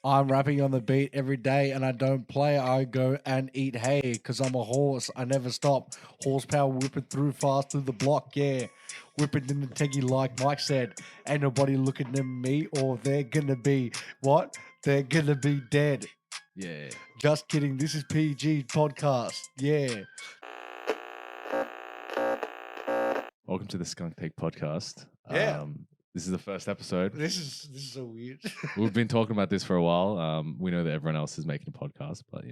I'm rapping on the beat every day and I don't play. I go and eat hay because I'm a horse. I never stop. Horsepower whipping through fast through the block. Yeah. Whipping in the teggy like Mike said. Ain't nobody looking at me or they're going to be what? They're going to be dead. Yeah. Just kidding. This is PG podcast. Yeah. Welcome to the Skunk Take podcast. Yeah. This is the first episode. This is so weird. We've been talking about this for a while. We know that everyone else is making a podcast, but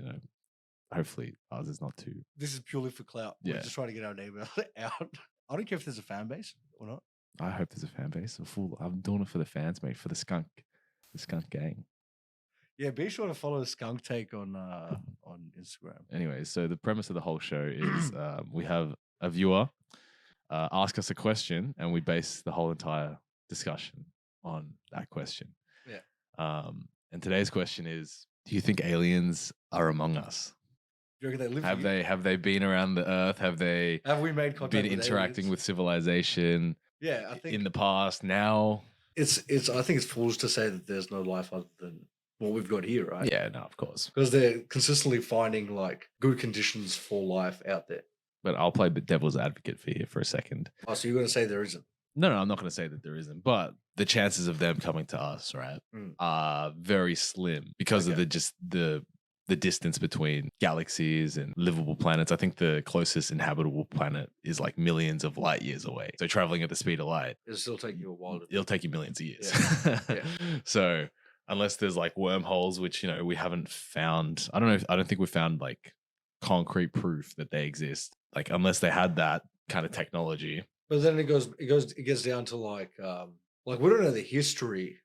hopefully ours is not too. This is purely for clout. Yeah. We're just trying to get our name out. I don't care if there's a fan base or not. I hope there's a fan base. I'm doing it for the fans, mate, for the Skunk gang. Yeah, be sure to follow Skunk Take on Instagram. Anyway, so the premise of the whole show is we have a viewer ask us a question, and we base the whole entire discussion on that question. Yeah. And today's question is: do you think aliens are among us? Do you reckon they live? Have they been around the Earth? Have we made contact? Been interacting with civilization? Yeah, I think in the past. Now, I think it's foolish to say that there's no life other than what we've got here, right? Yeah, no, of course, because they're consistently finding like good conditions for life out there. But I'll play the devil's advocate for you for a second. Oh, so you're going to say there isn't? No, I'm not going to say that there isn't. But the chances of them coming to us, right, are very slim because of the distance between galaxies and livable planets. I think the closest inhabitable planet is like millions of light years away. So traveling at the speed of light, it'll still take you a while. It'll take you millions of years. Yeah. So unless there's like wormholes, which we haven't found. I don't think we've found like concrete proof that they exist. Like unless they had that kind of technology. But then it gets down to like we don't know the history.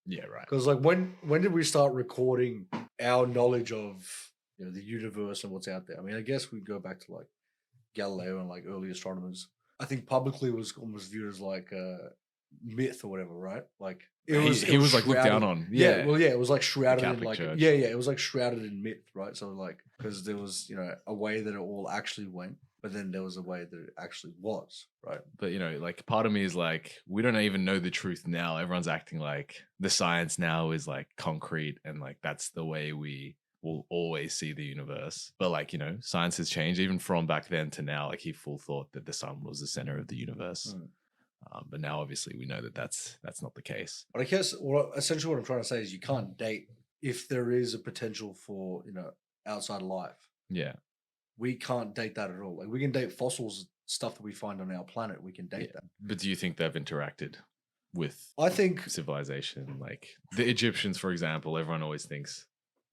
Yeah, right. Because like when did we start recording our knowledge of the universe and what's out there? I mean, I guess we go back to like Galileo and like early astronomers. I think publicly was almost viewed as like a myth or whatever, right? Like he was like looked down on. Yeah, it was like shrouded in like Church. it was like shrouded in myth, right? So like because there was a way that it all actually went. But then there was a way that it actually was, right? But, like part of me is like, we don't even know the truth now. Everyone's acting like the science now is like concrete and like that's the way we will always see the universe. But like, science has changed even from back then to now. Like he full thought that the sun was the center of the universe. But now obviously we know that that's not the case. But I guess essentially what I'm trying to say is you can't date if there is a potential for, outside life. Yeah. We can't date that at all. Like we can date fossils, stuff that we find on our planet. We can date that. But do you think they've interacted with? I think civilization, like the Egyptians, for example. Everyone always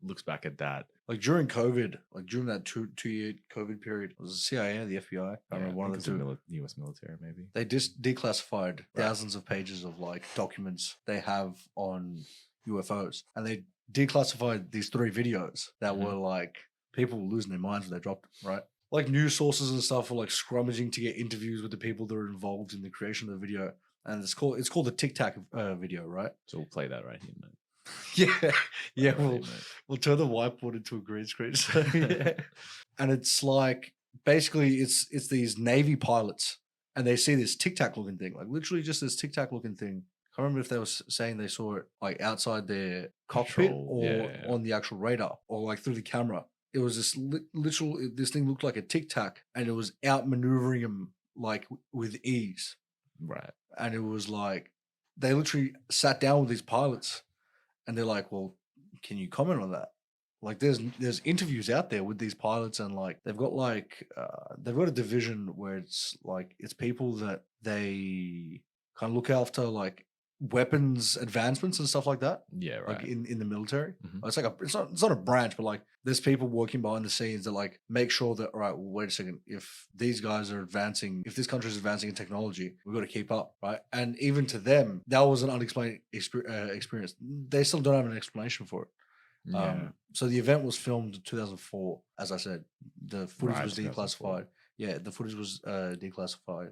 looks back at that. Like during COVID, like during that two-year COVID period, was the CIA or the FBI? I don't know, one of the two. U.S. military, maybe. They just declassified thousands of pages of like documents they have on UFOs, and they declassified these 3 videos that were like. People were losing their minds when they dropped it, right? Like news sources and stuff were like scrummaging to get interviews with the people that are involved in the creation of the video. And it's called the Tic Tac video, right? So we'll play that right here, mate. Yeah. We'll turn the whiteboard into a green screen. So, yeah. And it's like basically it's these Navy pilots and they see this Tic Tac looking thing, like literally just this Tic Tac looking thing. I remember if they were saying they saw it like outside their cockpit or on the actual radar or like through the camera. It was this this thing looked like a Tic Tac and it was outmaneuvering them like with ease. Right. And it was like, they literally sat down with these pilots and they're like, well, can you comment on that? Like there's interviews out there with these pilots and like, they've got a division where it's like, it's people that they kind of look after like weapons advancements and stuff like that. Yeah, right. Like in the military. It's like it's not a branch, but like there's people working behind the scenes that like make sure that, all right, well, wait a second, if these guys are advancing, if this country is advancing in technology, we've got to keep up, right? And even to them, that was an unexplained experience. They still don't have an explanation for it. Yeah. So the event was filmed in 2004, as I said. The footage was 2004. declassified. Yeah, the footage was declassified.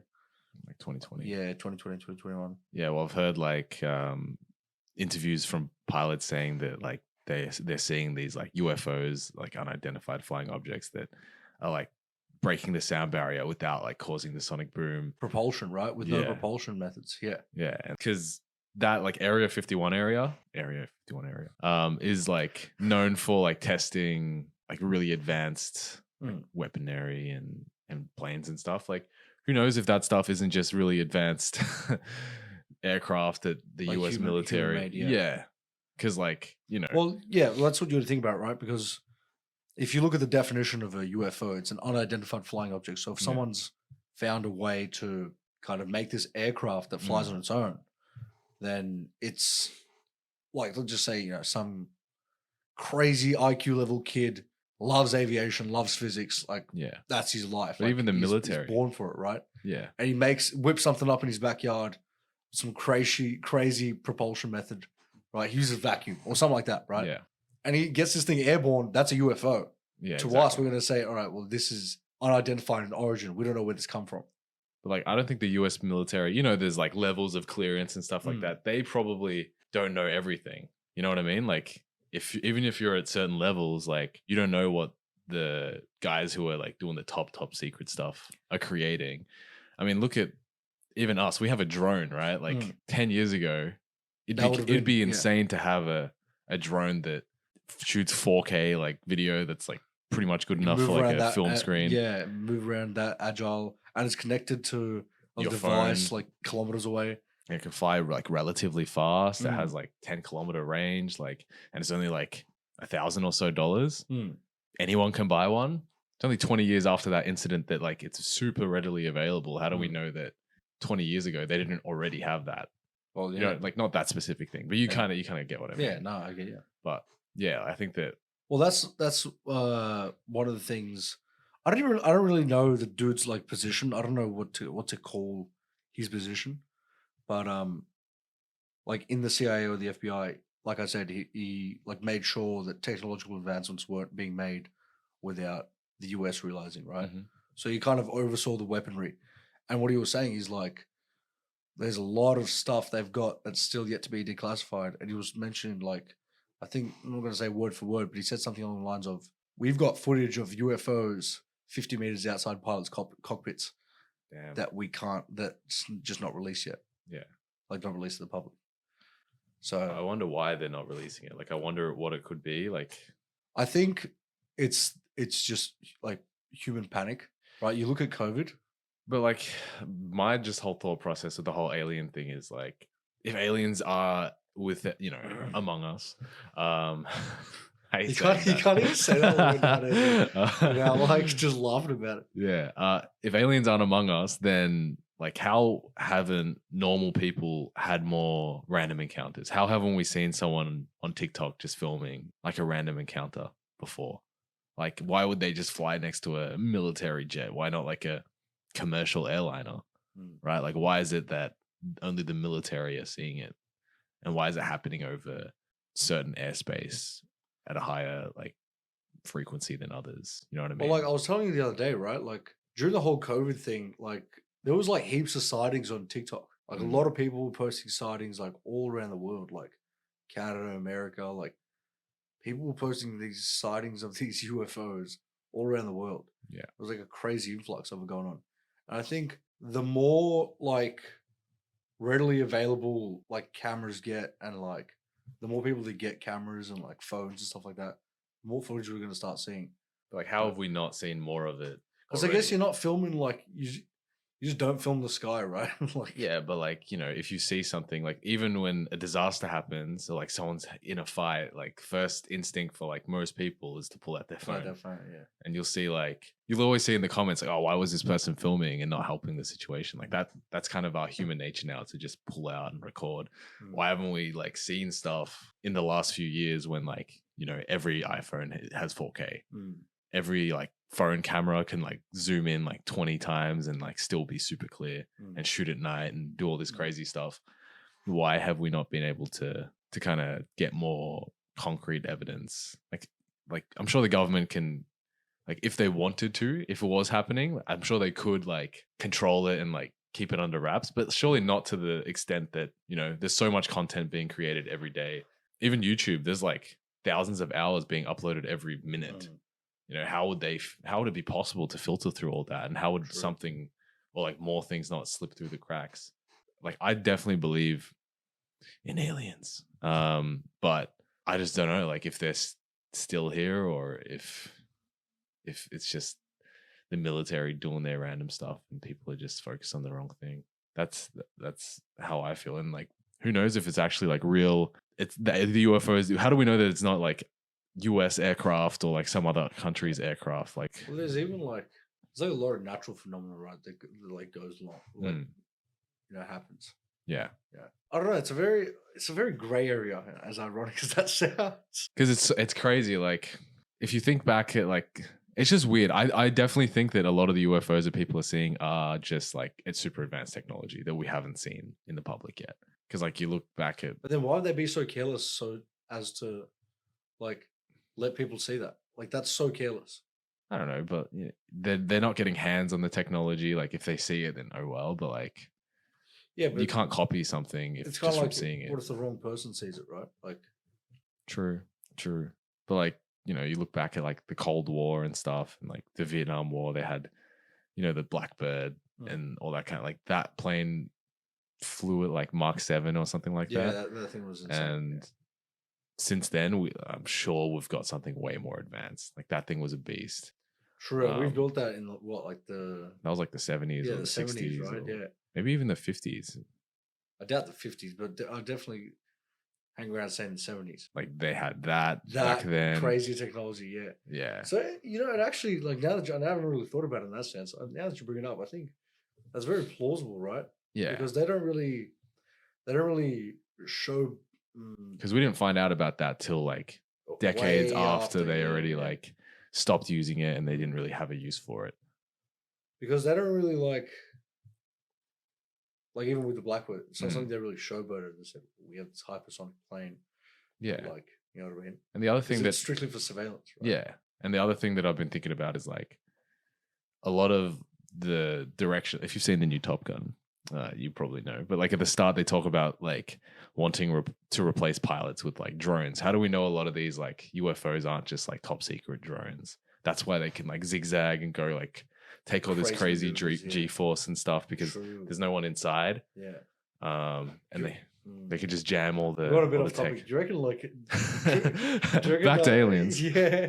Like 2020. Yeah, 2020, 2021. Yeah, well, I've heard like interviews from pilots saying that like they're seeing these like UFOs, like unidentified flying objects that are like breaking the sound barrier without like causing the sonic boom. Propulsion, right? With no propulsion methods. Yeah. Yeah, because that like Area 51 area is like known for like testing like really advanced like weaponry and planes and stuff. Like who knows if that stuff isn't just really advanced aircraft that the Like US military human-made, yeah. Because like, you know. Well, yeah, well, that's what you would think about, right? Because if you look at the definition of a UFO, it's an unidentified flying object. So if someone's found a way to kind of make this aircraft that flies on its own, then it's like, let's just say, some crazy IQ level kid loves aviation, loves physics, like that's his life. But like, even the military, he's born for it, right? Yeah. And he whips something up in his backyard, some crazy propulsion method, right? He uses vacuum or something like that, right? Yeah. And he gets this thing airborne. That's a UFO. Yeah. To us, we're going to say, all right, well, this is unidentified in origin. We don't know where this come from. But like, I don't think the US military, there's like levels of clearance and stuff like that. They probably don't know everything. You know what I mean? Like, even if you're at certain levels, like you don't know what the guys who are like doing the top secret stuff are creating. I mean, look at even us. We have a drone, right? Like 10 years ago, it'd be insane to have a drone that shoots 4K like video that's like pretty much good enough for like a film screen. Yeah, move around that agile, and it's connected to a device like kilometers away. It can fly like relatively fast. It has like 10-kilometer range, like, and it's only like $1,000 or so. Anyone can buy one. It's only 20 years after that incident that like it's super readily available. How do we know that 20 years ago they didn't already have that? Well, like not that specific thing, but you kind of get what I mean. Yeah, no, I get you. But yeah, I think that. Well, that's one of the things. I don't really know the dude's like position. I don't know what to call his position. But like in the CIA or the FBI, like I said, he like made sure that technological advancements weren't being made without the US realizing, right? So he kind of oversaw the weaponry. And what he was saying is like, there's a lot of stuff they've got that's still yet to be declassified. And he was mentioning like, I think I'm not going to say word for word, but he said something along the lines of, we've got footage of UFOs 50 meters outside pilots' cockpits that's just not released yet. Yeah. Like not released to the public. So I wonder why they're not releasing it. Like I wonder what it could be. Like I think it's just like human panic, right? You look at COVID. But like my just whole thought process of the whole alien thing is like, if aliens are with among us, you can't even say that word. I'm like just laughing about it. Yeah. If aliens aren't among us, then like how haven't normal people had more random encounters? How haven't we seen someone on TikTok just filming like a random encounter before? Like why would they just fly next to a military jet? Why not like a commercial airliner? Right? Like why is it that only the military are seeing it? And why is it happening over certain airspace at a higher like frequency than others? You know what I mean? Well, like I was telling you the other day, right? Like during the whole COVID thing, like there was like heaps of sightings on TikTok. Like a lot of people were posting sightings like all around the world, like Canada, America, like people were posting these sightings of these UFOs all around the world. Yeah. It was like a crazy influx of it going on. And I think the more like readily available like cameras get, and like the more people that get cameras and like phones and stuff like that, the more footage we're going to start seeing. Like how have we not seen more of it? Because I guess you're not filming like you just don't film the sky, right? Like, yeah, but like, if you see something, like even when a disaster happens or like someone's in a fight, like first instinct for like most people is to pull out their phone. Yeah. And you'll see like, you'll always see in the comments like, oh, why was this person filming and not helping the situation? Like that's kind of our human nature now, to just pull out and record. Why haven't we like seen stuff in the last few years when like, every iPhone has 4K. Every like phone camera can like zoom in like 20 times and like still be super clear and shoot at night and do all this crazy stuff. Why have we not been able to kind of get more concrete evidence? Like I'm sure the government can, like if they wanted to, if it was happening, I'm sure they could like control it and like keep it under wraps, but surely not to the extent that, there's so much content being created every day. Even YouTube, there's like thousands of hours being uploaded every minute. How would it be possible to filter through all that? And how would something or like more things not slip through the cracks? Like I definitely believe in aliens. But I just don't know, like if they're still here or if it's just the military doing their random stuff and people are just focused on the wrong thing. That's how I feel. And like, who knows if it's actually like real? It's the UFOs. How do we know that it's not like U.S. aircraft or like some other country's aircraft? Like, Well, there's even like there's like a lot of natural phenomena, right? That like goes along, like happens. Yeah. I don't know. It's a very gray area, as ironic as that sounds. Because it's crazy. Like, if you think back at like, it's just weird. I definitely think that a lot of the UFOs that people are seeing are just like it's super advanced technology that we haven't seen in the public yet. Because like you look back at, But then why would they be so careless so as to like let people see that? Like that's so careless. I don't know, but they're not getting hands on the technology. Like if they see it, then oh well. But like, yeah, but you can't copy something if it's just kind of from like seeing it. What if the wrong person sees it, right? Like, true. But like, you look back at like the Cold War and stuff, and like the Vietnam War, they had, the Blackbird and all that kind of like that plane flew at like Mach 7 or something like that. Yeah, that thing was insane. And since then, I'm sure we've got something way more advanced. Like that thing was a beast. True, we built that in what, like that was like the 70s or the 60s, right? Yeah, maybe even the 50s. I doubt the 50s, but I definitely hang around saying the 70s. Like they had that back then. Crazy technology, yeah. Yeah. So it actually like now that I haven't really thought about it in that sense. Now that you bring it up, I think that's very plausible, right? Yeah. Because they don't really show. Because we didn't find out about that till like decades after they already like stopped using it and they didn't really have a use for it. Because they don't really like even with the Blackbird, it's not something they really showboated and said we have this hypersonic plane. Yeah. Like, you know what I mean? And the other thing that's strictly for surveillance, right? Yeah. And the other thing that I've been thinking about is like a lot of the direction. If you've seen the new Top Gun, you probably know. But like at the start, they talk about like wanting to replace pilots with like drones. How do we know a lot of these like UFOs aren't just like top secret drones? That's why they can like zigzag and go like take all this crazy G-force and stuff because there's no one inside. Yeah. And they could just jam all the. Got a bit off topic. Do you reckon like back to aliens? Yeah.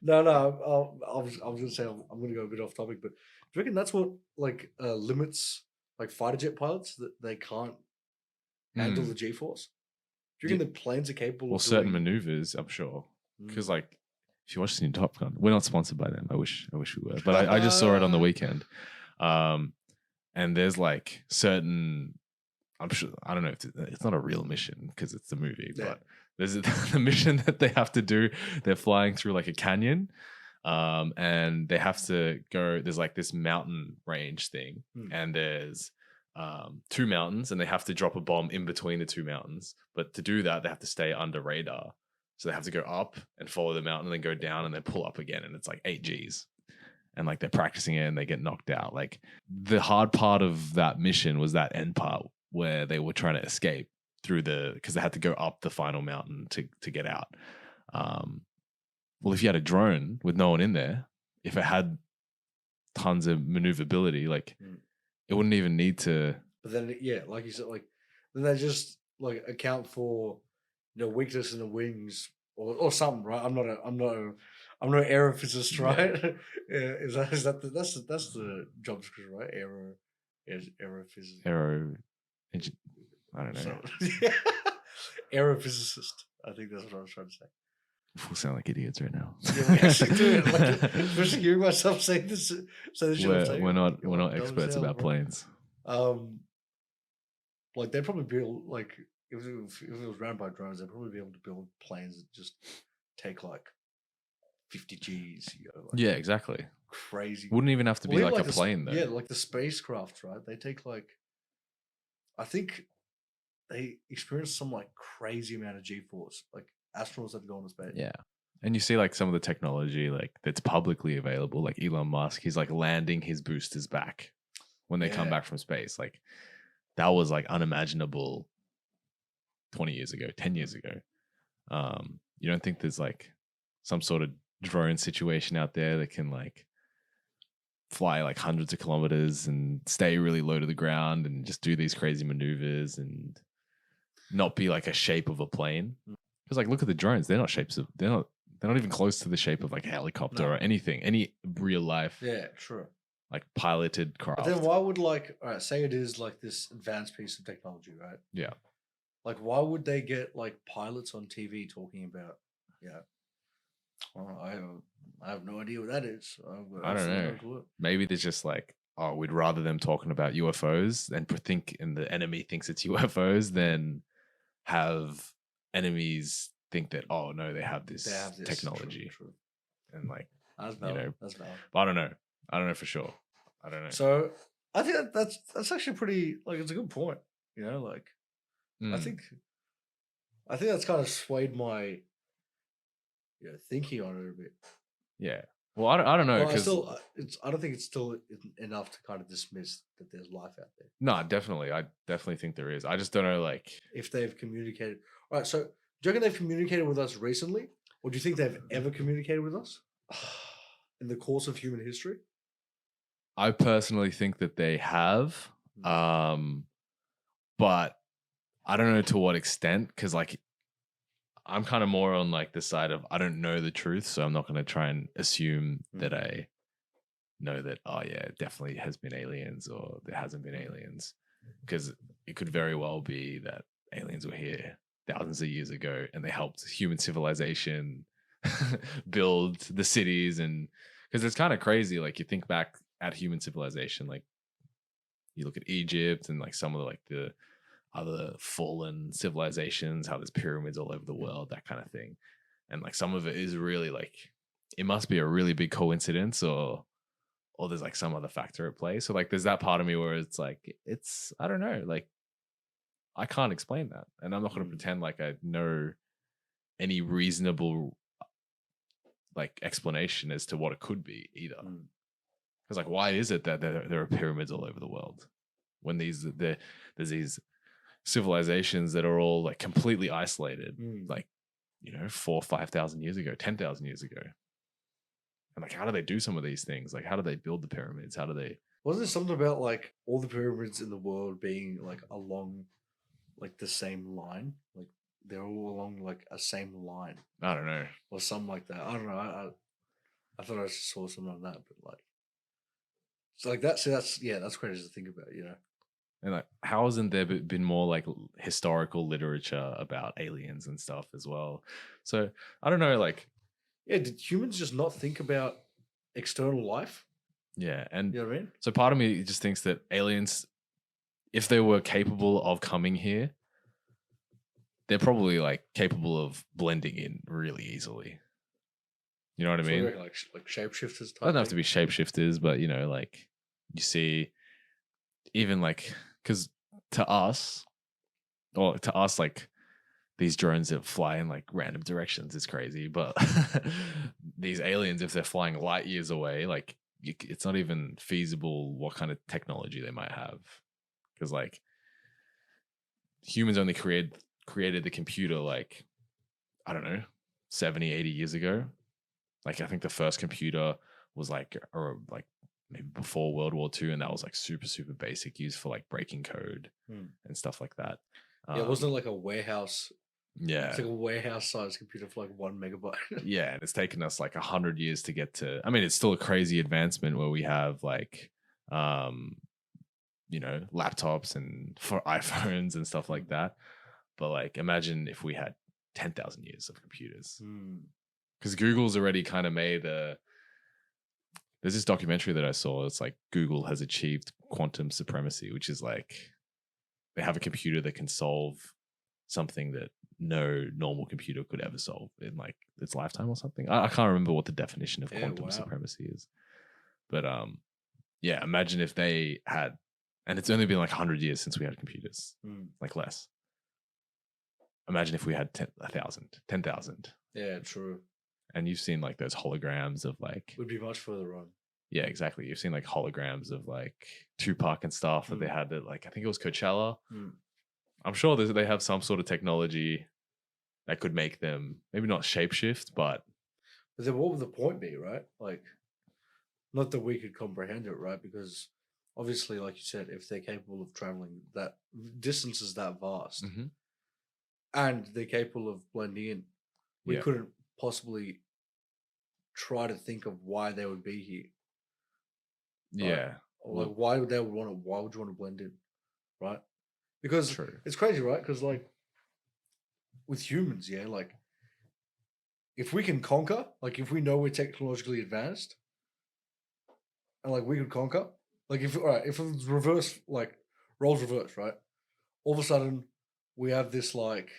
No. I was gonna say I'm gonna go a bit off topic, but do you reckon that's what like limits like fighter jet pilots that they can't handle the G-force? Do you reckon the planes are capable of certain maneuvers? I'm sure because like. If you watch the new Top Gun, we're not sponsored by them. I wish we were, but I just saw it on the weekend. And there's like certain, I'm sure, I don't know if it's not a real mission because it's the movie, but there's the mission that they have to do. They're flying through like a canyon, and they have to go. There's like this mountain range thing, and there's two mountains, and they have to drop a bomb in between the two mountains. But to do that, they have to stay under radar. So they have to go up and follow the mountain and then go down and then pull up again. And it's like 8 Gs. And like they're practicing it and they get knocked out. Like the hard part of that mission was that end part where they were trying to escape through because they had to go up the final mountain to get out. Well, if you had a drone with no one in there, if it had tons of maneuverability, like it wouldn't even need to. But then, like you said, like then they just like account for weakness in the wings or something, right? I'm not an aerophysicist, right? Yeah, that's the job description, right? Aerophysicist. I don't know. Aerophysicist. I think that's what I was trying to say. We sound like idiots right now. Yeah, we actually do it. Like, especially hearing myself say this. We're not experts about planes. Like they'd probably build like. If it was ran by drones, they'd probably be able to build planes that just take like 50 Gs. Like yeah, exactly. Crazy. Wouldn't even have to be like a plane, though. Yeah, like the spacecraft, right? They take like, I think they experience some like crazy amount of G-force. Like astronauts that go into space. Yeah. And you see like some of the technology like that's publicly available, like Elon Musk, he's like landing his boosters back when they come back from space. Like that was like unimaginable 20 years ago, 10 years ago. You don't think there's like some sort of drone situation out there that can like fly like hundreds of kilometers and stay really low to the ground and just do these crazy maneuvers and not be like a shape of a plane. Mm. Because like look at the drones, they're not even close to the shape of like a helicopter No. or anything, any real life Yeah, true. like piloted But craft. then why would like, all right, say it is like this advanced piece of technology, right? Yeah. Like, why would they get like pilots on TV talking about, yeah, well, I have no idea what that is. I've got I don't absolutely know. no clue. Maybe there's just like, oh, we'd rather them talking about UFOs and the enemy thinks it's UFOs than have enemies think that, oh no, they have this They have this technology. True. And like, That's valid. know, That's valid. but I don't know. I don't know for sure. I don't know. So I think that's actually pretty, like, it's a good point. You know, like I think that's kind of swayed my thinking on it a bit. Yeah. Well, I don't know But I because still, I don't think it's still enough to kind of dismiss that there's life out there. no, definitely, I definitely think there is. I just don't know, like If they've communicated, all right. So do you reckon they've communicated with us recently, or do you think they've ever communicated with us in the course of human history? I personally think that they have, but I don't know to what extent because like I'm kind of more on like the side of I don't know the truth, so I'm not going to try and assume that I know that, oh yeah, it definitely has been aliens or there hasn't been aliens, because it could very well be that aliens were here thousands of years ago and they helped human civilization build the cities. And because it's kind of crazy, like you think back at human civilization, like you look at Egypt and like some of the other fallen civilizations, how there's pyramids all over the world, that kind of thing. And like some of it is really like it must be a really big coincidence or there's like some other factor at play. So like there's that part of me where it's like it's I don't know, like I can't explain that. And I'm not going to pretend like I know any reasonable like explanation as to what it could be either. Because like why is it that there are pyramids all over the world when there's these civilizations that are all like completely isolated, like 4,000 or 5,000 years ago, 10,000 years ago. And like, how do they do some of these things? Like, how do they build the pyramids? How do they? Wasn't there something about like all the pyramids in the world being like along like the same line? Like they're all along like a same line I don't know. or something like that. I don't know. I thought I saw something on that, but like, so like that's crazy to think about, you know. And like, how hasn't there been more like historical literature about aliens and stuff as well? So I don't know, like, yeah, did humans just not think about external life? Yeah, and you know what I mean? So part of me just thinks that aliens, if they were capable of coming here, they're probably like capable of blending in really easily. You know what I mean? Like shapeshifters type. Doesn't have to be shapeshifters, but like you see, even like because to us, like these drones that fly in like random directions is crazy, but these aliens, if they're flying light years away, like it's not even feasible what kind of technology they might have, because like humans only created the computer like I don't know 70 80 years ago. Like I think the first computer was like maybe before World War II, and that was like super basic, used for like breaking code and stuff like that. Yeah, wasn't it like a warehouse? Yeah, it's like a warehouse sized computer for like 1 megabyte. Yeah, and it's taken us like 100 years to get to. I mean, it's still a crazy advancement where we have like, laptops and for iPhones and stuff like that. But like, imagine if we had 10,000 years of computers. Because Google's already kind of made there's this documentary that I saw. It's like Google has achieved quantum supremacy, which is like they have a computer that can solve something that no normal computer could ever solve in like its lifetime or something. I can't remember what the definition of quantum supremacy is. But yeah, imagine if they had, and it's only been like 100 years since we had computers, like less. Imagine if we had 1,000, 10,000. Yeah, true. And you've seen like those holograms of like would be much further on. Yeah, exactly. You've seen like holograms of like Tupac and stuff that they had at like I think it was Coachella. I'm sure they have some sort of technology that could make them maybe not shapeshift, but then what would the point be, right? Like, not that we could comprehend it, right? Because obviously, like you said, if they're capable of traveling that distances that vast, and they're capable of blending in. We Yeah. couldn't possibly try to think of why they would be here. Right? Yeah. Or like Well, why would they want to? Why would you want to blend in? Right? Because true. it's crazy, right? Because like with humans, yeah, like if we can conquer, like if we know we're technologically advanced, and like we could conquer, like if all right, if it was reverse, like roles reverse, right? All of a sudden, we have this like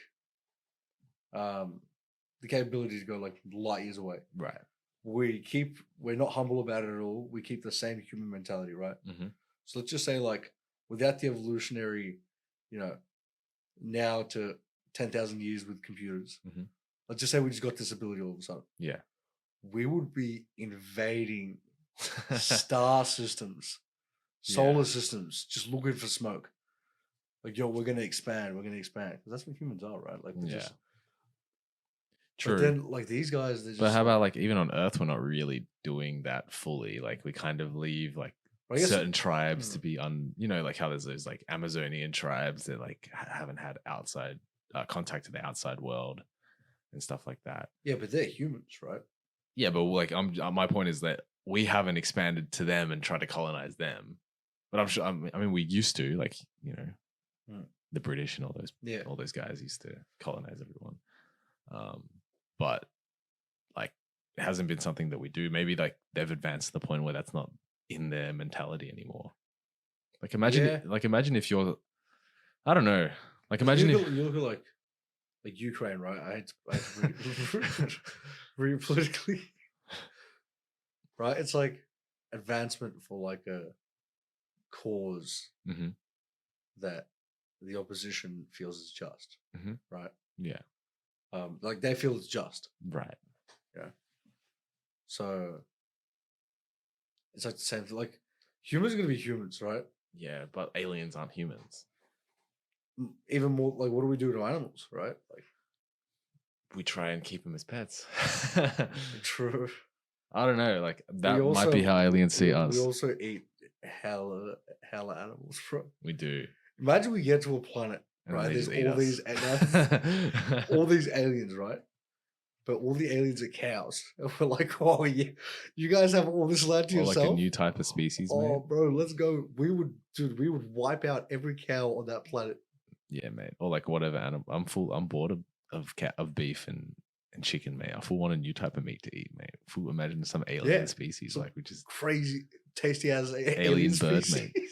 the capability to go like light years away. Right. We're not humble about it at all. We keep the same human mentality, right? Mm-hmm. So let's just say like without the evolutionary, you know, now to 10,000 years with computers, Mm-hmm. let's just say we just got this ability all of a sudden. Yeah. We would be invading star systems, solar systems, just looking for smoke. Like, yo, we're gonna expand. We're gonna expand because that's what humans are, right? Like, Yeah. just. True. But then, like these guys, they're just. But how about like even on Earth, we're not really doing that fully. Like we kind of leave like certain tribes to be like how there's those like Amazonian tribes that like haven't had outside contact to the outside world and stuff like that. Yeah, but they're humans, right? Yeah, but like my point is that we haven't expanded to them and tried to colonize them. But I'm sure. I mean, we used to, like the British and all those guys used to colonize everyone. But like it hasn't been something that we do. Maybe like they've advanced to the point where that's not in their mentality anymore. Like imagine if you're, I don't know. Like imagine you look at like Ukraine, right? I had to read politically, right? It's like advancement for like a cause that the opposition feels is just, right? Yeah. Like they feel it's just, right? Yeah. So it's like the same thing. Like humans are gonna be humans, right? Yeah, but aliens aren't humans. Even more, like what do we do to animals, right? Like we try and keep them as pets. True. I don't know. Like that might be how aliens see us. We also eat hella animals, bro. We do. Imagine we get to a planet, right? There's all these aliens, right? But all the aliens are cows. And we're like, oh yeah, you guys have all this land to yourself. Like a new type of species, oh, mate. Bro, let's go. We would wipe out every cow on that planet. Yeah, mate. Or like whatever animal. I'm bored of beef and chicken, mate. I full want a new type of meat to eat, mate. Full imagine some alien species, like which is crazy tasty as alien bird, species. mate.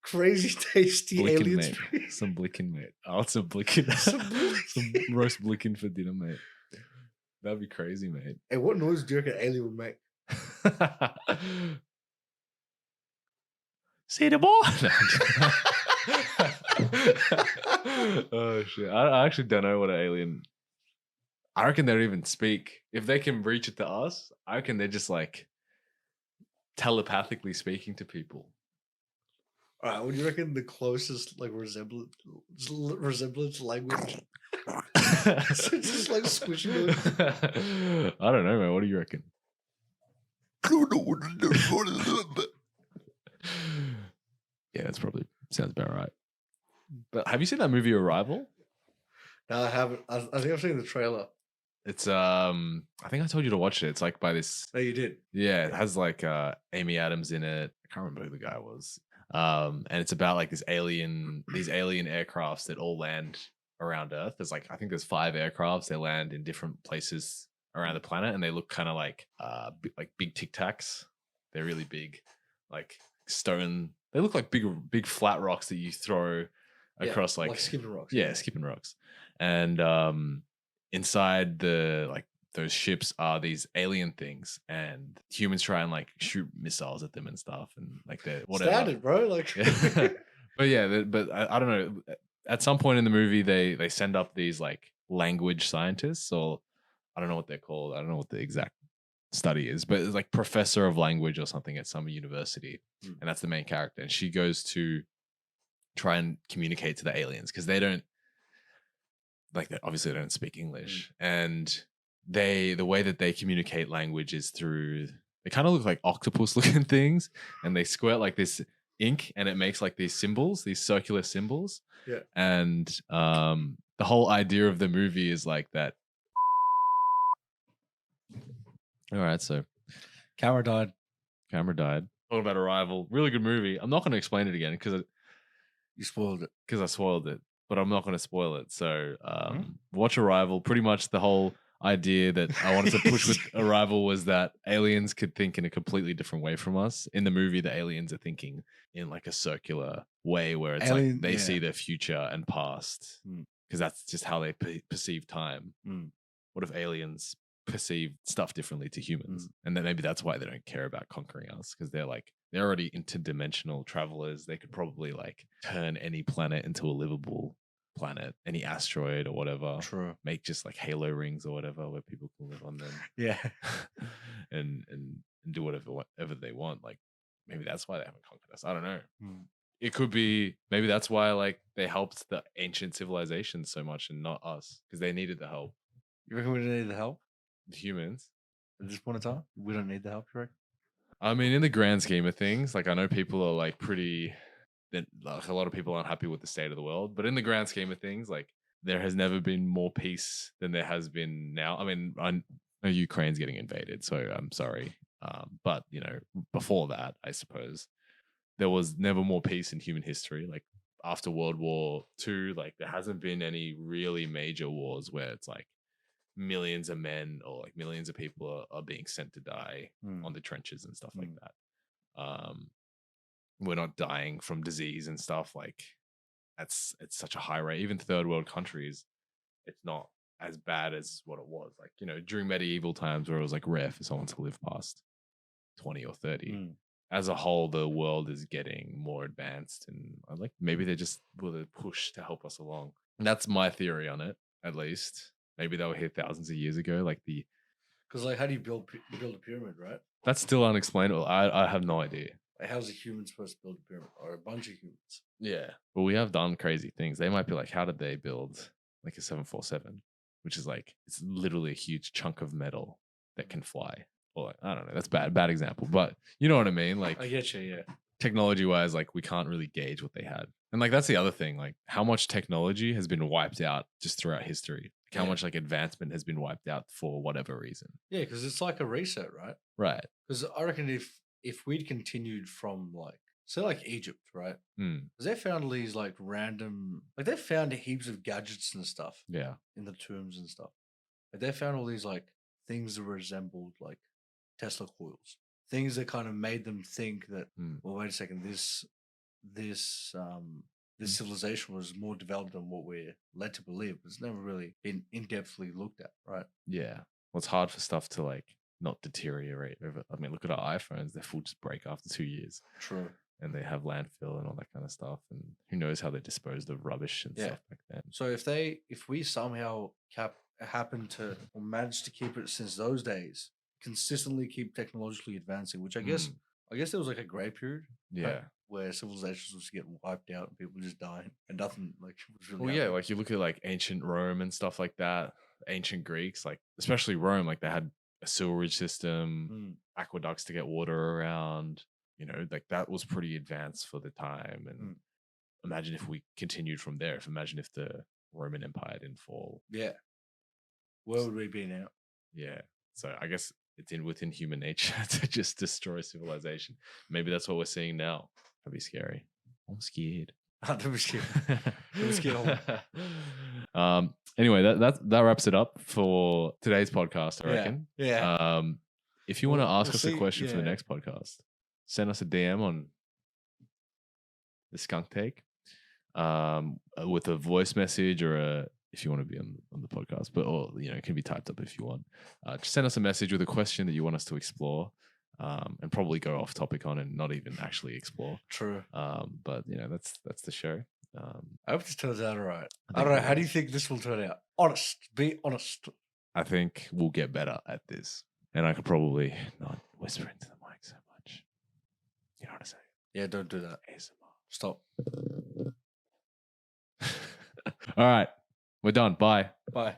Crazy tasty blickin, alien mate. species. Some blickin, mate. Oh, some blickin. some roast blickin for dinner, mate. That'd be crazy, mate. Hey, what noise do you reckon an alien would make? See the boy. Oh shit! I actually don't know what an alien. I reckon they don't even speak. If they can reach it to us, I reckon they're just like telepathically speaking to people. All right, what do you reckon the closest like resemblance language? So it's just like squishing it. I don't know, man. What do you reckon? Yeah, that's probably sounds about right. But have you seen that movie Arrival? No, I haven't. I think I've seen the trailer. It's I think I told you to watch it. It's like by this. No, you did. Yeah, it has like Amy Adams in it. I can't remember who the guy was. And it's about like these alien aircrafts that all land around Earth. There's like I think there's 5 aircrafts. They land in different places around the planet, and they look kind of like big Tic Tacs. They're really big, like stone. They look like big flat rocks that you throw across like skipping rocks. Yeah, skipping rocks. And inside the like those ships are these alien things, and humans try and like shoot missiles at them and stuff, and like they're whatever. Standard, bro. Like, but yeah, but I don't know. At some point in the movie, they send up these like language scientists, or I don't know what they're called. I don't know what the exact study is, but it's like professor of language or something at some university, and that's the main character. And she goes to try and communicate to the aliens because they don't obviously they don't speak English, and the way that they communicate language is through they kind of look like octopus looking things, and they squirt like this ink and it makes like these symbols, these circular symbols. Yeah. And the whole idea of the movie is like that. All right, so Camera died. camera died. Talking about Arrival, really good movie. I'm not going to explain it again because You spoiled it. I spoiled it, but I'm not going to spoil it. So Hmm? watch Arrival. Pretty much the whole idea that I wanted to push with Arrival was that aliens could think in a completely different way from us. In the movie, the aliens are thinking in like a circular way where it's like they see their future and past because that's just how they perceive time. What if aliens perceive stuff differently to humans? And then maybe that's why they don't care about conquering us, because they're already interdimensional travelers. They could probably like turn any planet into a livable planet, any asteroid or whatever. True. Make just like halo rings or whatever where people can live on them. Yeah. and do whatever they want. Like maybe that's why they haven't conquered us. I don't know. It could be maybe that's why like they helped the ancient civilizations so much and not us, because they needed the help. You reckon we don't need the help? The humans. At this point in time? We don't need the help, you reckon? I mean, in the grand scheme of things, like I know people are like like a lot of people aren't happy with the state of the world, but in the grand scheme of things, like there has never been more peace than there has been now. I mean, I know Ukraine's getting invaded, so I'm sorry. But you know, before that, I suppose there was never more peace in human history. Like after World War II, like there hasn't been any really major wars where it's like millions of men or like millions of people are being sent to die on the trenches and stuff like that. We're not dying from disease and stuff. Like it's such a high rate. Even third world countries, it's not as bad as what it was. Like, you know, during medieval times where it was like rare for someone to live past 20 or 30. As a whole, the world is getting more advanced, and like maybe they just will push to help us along. And that's my theory on it, at least. Maybe they were here thousands of years ago. Like because like how do you build a pyramid, right? That's still unexplainable. I have no idea. Like, how's a human supposed to build a pyramid, or a bunch of humans? Yeah, but we have done crazy things. They might be like, how did they build like a 747, which is like it's literally a huge chunk of metal that can fly. Or like, I don't know. That's bad example, but you know what I mean. Like I get you, yeah. Technology wise, like we can't really gauge what they had, and like that's the other thing. Like how much technology has been wiped out just throughout history. Like, how much like advancement has been wiped out for whatever reason. Yeah, because it's like a reset, right? Right. Because I reckon if we'd continued from like say like Egypt, right? Because they found all these like random, like they found heaps of gadgets and stuff. Yeah. In the tombs and stuff. Like they found all these like things that resembled like Tesla coils, things that kind of made them think that, well, wait a second, this civilization was more developed than what we're led to believe. It's never really been in-depthly looked at, right? Yeah. Well, it's hard for stuff to like not deteriorate over. I mean, look at our iPhones; they full just break after 2 years. True. And they have landfill and all that kind of stuff, and who knows how they disposed of rubbish and stuff back then. So if we somehow happen to or manage to keep it since those days, consistently keep technologically advancing, which I guess there was like a gray period, right, where civilizations was getting wiped out and people just dying and nothing like was really. Well, yeah, like you look at like ancient Rome and stuff like that, ancient Greeks, like especially Rome, like they had a sewerage system, aqueducts to get water around. You know, like that was pretty advanced for the time. And imagine if we continued from there. Imagine if the Roman Empire didn't fall. Yeah. Where would we be now? Yeah. So I guess it's within human nature to just destroy civilization. Maybe that's what we're seeing now. That'd be scary. I'm scared. Don't be scared. Don't be scared. Anyway, that wraps it up for today's podcast, I reckon. Yeah. If you want to ask us a question for the next podcast, send us a DM on the Skunk Take with a voice message or if you want to be on the podcast, or you know, it can be typed up if you want. Just send us a message with a question that you want us to explore, and probably go off topic on and not even actually explore. True. But you know, that's the show. I hope this turns out all right. I don't know. How do you think this will turn out? Honest. Be honest. I think we'll get better at this, and I could probably not whisper into the mic so much. You know what I'm saying? Yeah, don't do that. ASMR. Stop. All right. We're done. Bye. Bye.